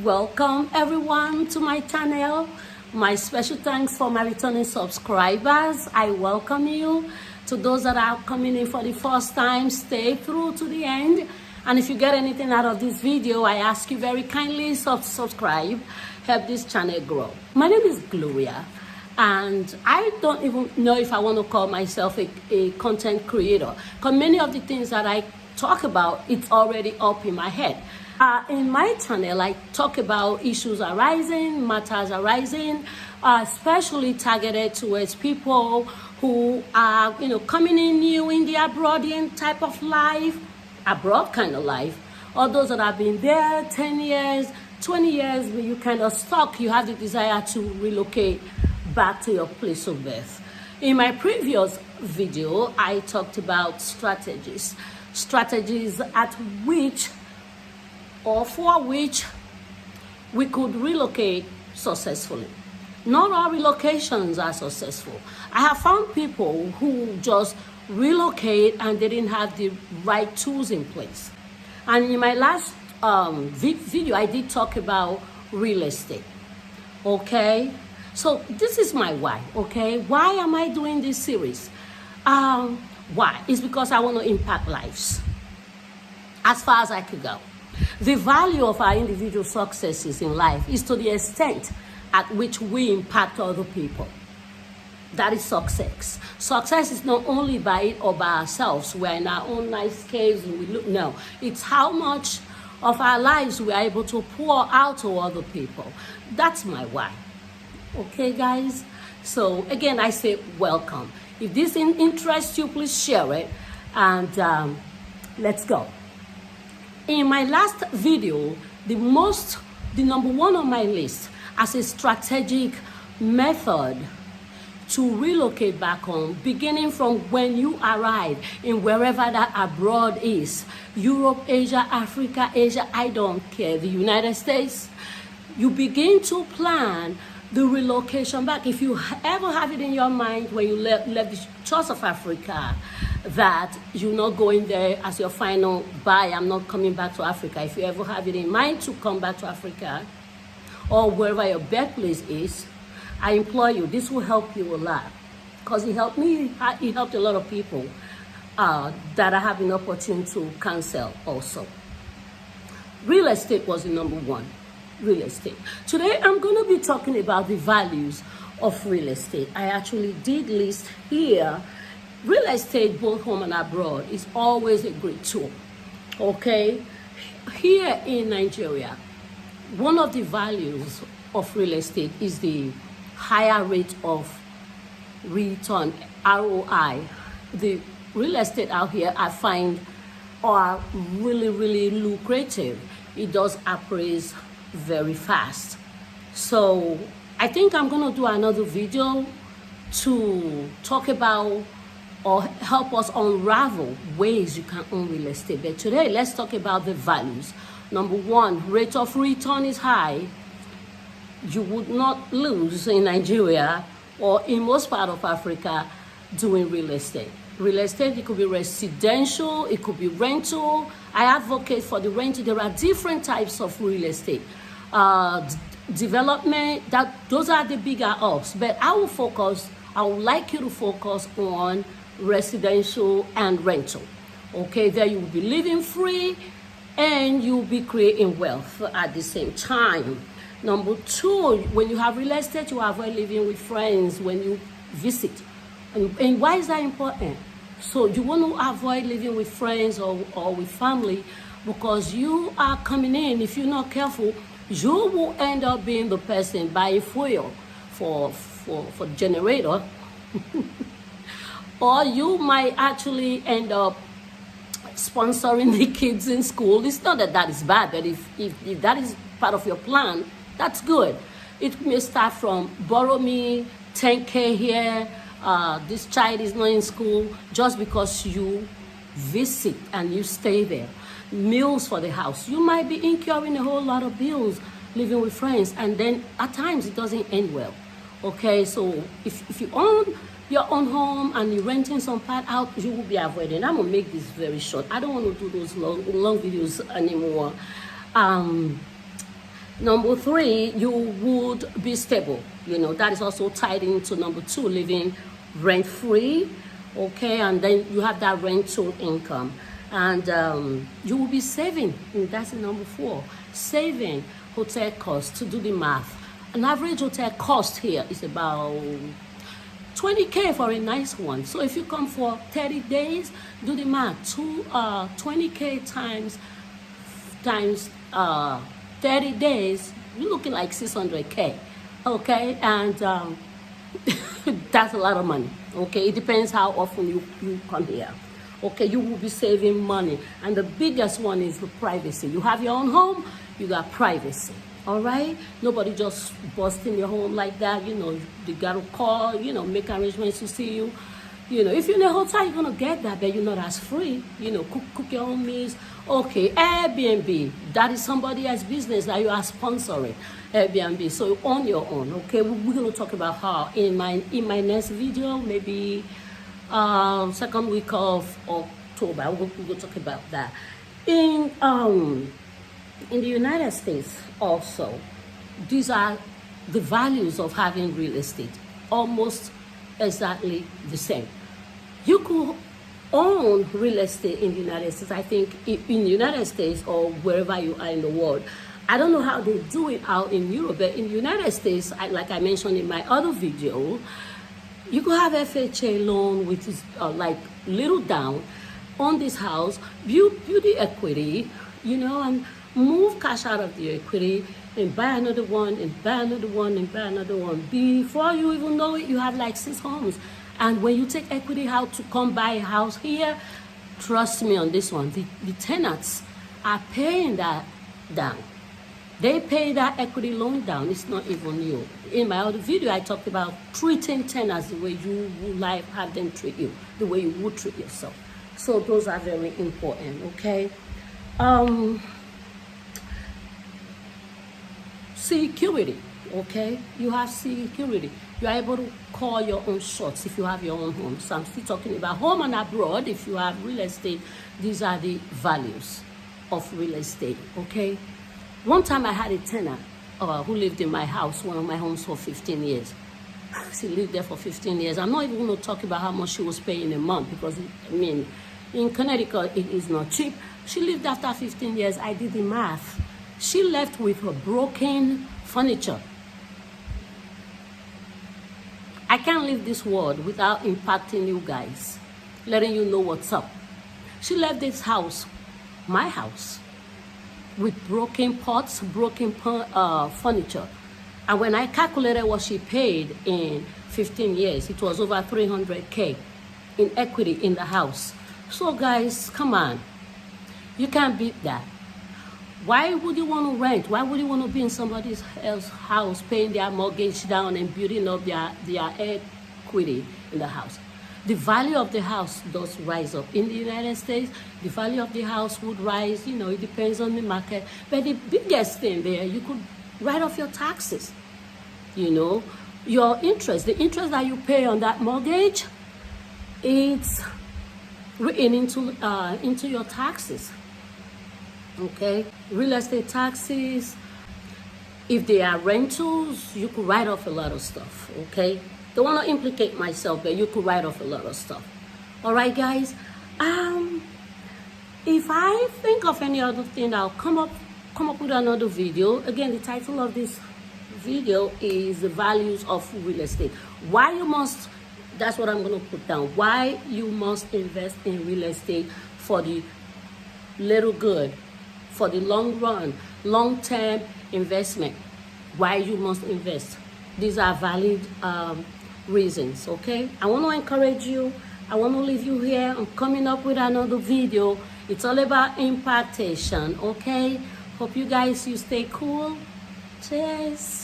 Welcome everyone to my channel. My special thanks for my returning subscribers. I welcome you. To those that are coming in for the first time, stay through to the end. And if you get anything out of this video, I ask you very kindly subscribe, help this channel grow. My name is Gloria, and I don't even know if I want to call myself a content creator, because many of the things that I talk about, it's already up in my head. In my channel, I talk about issues arising, matters arising, especially targeted towards people who are, coming in new in the abroadian type of life, abroad kind of life, or those that have been there 10 years, 20 years, where you kind of stuck, you have the desire to relocate back to your place of birth. In my previous video, I talked about strategies at which or for which we could relocate successfully. Not all relocations are successful. I have found people who just relocate and they didn't have the right tools in place. And in my last video, I did talk about real estate. Okay, so this is my why. Okay, why am I doing this series? Why? It's because I want to impact lives as far as I could go. The value of our individual successes in life is to the extent at which we impact other people. That is success. Success is not only by it or by ourselves. We're in our own nice caves and we look. No, it's how much of our lives we are able to pour out to other people. That's my why. Okay, guys? So again, I say welcome. If this interests you, please share it, and let's go. In my last video, the number one on my list as a strategic method to relocate back home, beginning from when you arrive in wherever that abroad is, Europe, Asia, Africa, Asia, I don't care, the United States, you begin to plan the relocation back. If you ever have it in your mind when you left the shores of Africa that you're not going there as your final bye, I'm not coming back to Africa. If you ever have it in mind to come back to Africa or wherever your birthplace is, I implore you, this will help you a lot, because it helped me, it helped a lot of people that I have an opportunity to counsel also. Real estate was the number one. Real estate. Today I'm going to be talking about the values of real estate. I actually did list here. Real estate, both home and abroad, is always a great tool. Okay? Here in Nigeria, one of the values of real estate is the higher rate of return, ROI. The real estate out here, I find, are really, really lucrative. It does appraise very fast. So I think I'm going to do another video to talk about or help us unravel ways you can own real estate. But today, let's talk about the values. Number one, rate of return is high. You would not lose in Nigeria or in most part of Africa doing real estate. Real estate, it could be residential, it could be rental. I advocate for the rental. There are different types of real estate. Development, those are the bigger ups. But I would like you to focus on residential and rental. Okay, there you will be living free and you'll be creating wealth at the same time. Number two, when you have real estate, you avoid living with friends when you visit. And why is that important? So you want to avoid living with friends or with family, because you are coming in, if you're not careful, you will end up being the person buying fuel for the generator. Or you might actually end up sponsoring the kids in school. It's not that is bad, but if that is part of your plan, that's good. It may start from borrow me 10K here, this child is not in school, just because you visit and you stay there. Meals for the house. You might be incurring a whole lot of bills living with friends, and then at times it doesn't end well. Okay, so if you own your own home and you're renting some part out, you will be avoiding. I'm gonna make this very short. I don't want to do those long videos anymore. Number 3, you would be stable. You know, that is also tied into number 2, living rent-free, okay? And then you have that rental income. And you will be saving, and that's number 4, saving hotel costs. To do the math, an average hotel cost here is about 20K for a nice one. So if you come for 30 days, do the math, 20K times 30 days, you're looking like 600K, okay? And that's a lot of money, okay? It depends how often you come here. Okay, you will be saving money. And the biggest one is the privacy. You have your own home, you got privacy, all right? Nobody just busts in your home like that. You know, you got to call, you know, make arrangements to see you. You know, if you're in a hotel, you're going to get that, but you're not as free. You know, cook your own meals. Okay, Airbnb, that is somebody else's business that you are sponsoring. Airbnb, so you own your own, okay? We're going to talk about how in my next video, maybe second week of October. We'll talk about that. In the United States also, these are the values of having real estate, almost exactly the same. You could own real estate in the United States, I think, in the United States or wherever you are in the world. I don't know how they do it out in Europe, but in the United States, like I mentioned in my other video, you could have FHA loan, which is like little down on this house, build the equity, you know, and move cash out of the equity and buy another one and buy another one and buy another one. Before you even know it, you have like 6 homes. And when you take equity out to come buy a house here, trust me on this one, the tenants are paying that down. They pay that equity loan down. It's not even you. In my other video, I talked about treating tenants the way you would like have them treat you, the way you would treat yourself. So those are very important, okay? Security, okay? You have security. You are able to call your own shots if you have your own home. So I'm still talking about home and abroad. If you have real estate, these are the values of real estate, okay? One time I had a tenant who lived in my house, one of my homes, for 15 years. She lived there for 15 years. I'm not even going to talk about how much she was paying a month because, I mean, in Connecticut, it is not cheap. She lived after 15 years. I did the math. She left with her broken furniture. I can't leave this world without impacting you guys, letting you know what's up. She left this house, my house, with broken pots, broken furniture. And when I calculated what she paid in 15 years, it was over 300K in equity in the house. So guys, come on. You can't beat that. Why would you want to rent? Why would you want to be in somebody else's house, paying their mortgage down and building up their equity in the house? The value of the house does rise up. In the United States, the value of the house would rise, you know, it depends on the market. But the biggest thing there, you could write off your taxes. You know, your interest, the interest that you pay on that mortgage, it's written into your taxes. Okay? Real estate taxes, if they are rentals, you could write off a lot of stuff, okay? Don't want to implicate myself, but you could write off a lot of stuff. All right, guys? If I think of any other thing, I'll come up with another video. Again, the title of this video is The Values of Real Estate. Why you must, that's what I'm going to put down. Why you must invest in real estate for the little good, for the long run, long-term investment. Why you must invest. These are valid reasons, okay? I want to encourage you. I want to leave you here. I'm coming up with another video. It's all about impactation, okay? Hope you guys, you stay cool. Cheers.